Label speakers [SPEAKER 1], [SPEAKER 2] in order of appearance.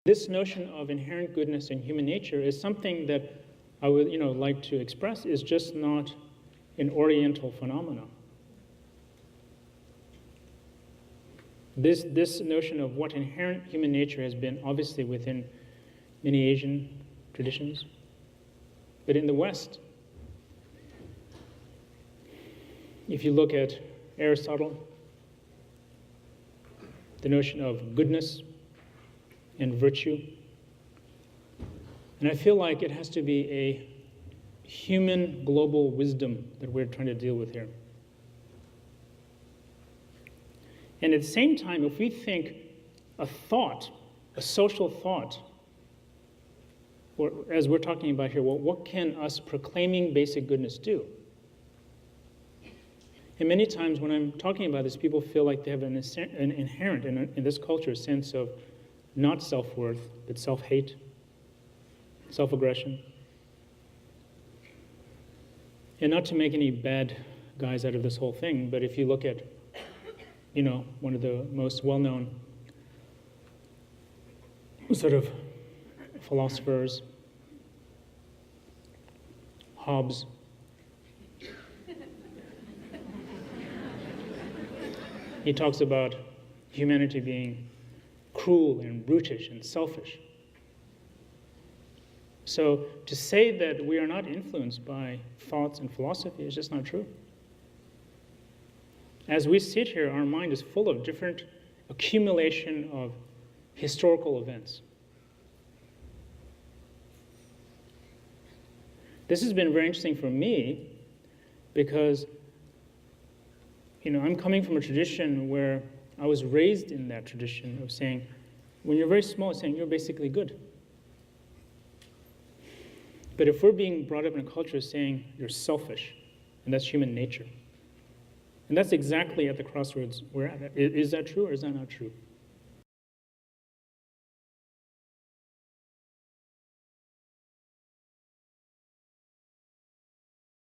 [SPEAKER 1] This notion of inherent goodness in human nature is something that I would like to express is just not an Oriental phenomenon. This notion of what inherent human nature has been obviously within many Asian traditions, but in the West, if you look at Aristotle, the notion of goodness and virtue, and I feel like it has to be a human global wisdom that we're trying to deal with here. And at the same time, if we think a thought, a social thought, or as we're talking about here, well, what can us proclaiming basic goodness do? And many times when I'm talking about this, people feel like they have an inherent, in this culture, a sense of not self-worth, but self-hate, self-aggression. And not to make any bad guys out of this whole thing, but if you look at, one of the most well-known sort of philosophers, Hobbes, he talks about humanity being cruel and brutish and selfish. So to say that we are not influenced by thoughts and philosophy is just not true. As we sit here, our mind is full of different accumulation of historical events. This has been very interesting for me because, I'm coming from a tradition where I was raised in that tradition of saying, when you're very small, saying you're basically good. But if we're being brought up in a culture saying you're selfish, and that's human nature, and that's exactly at the crossroads we're at. Is that true or is that not true?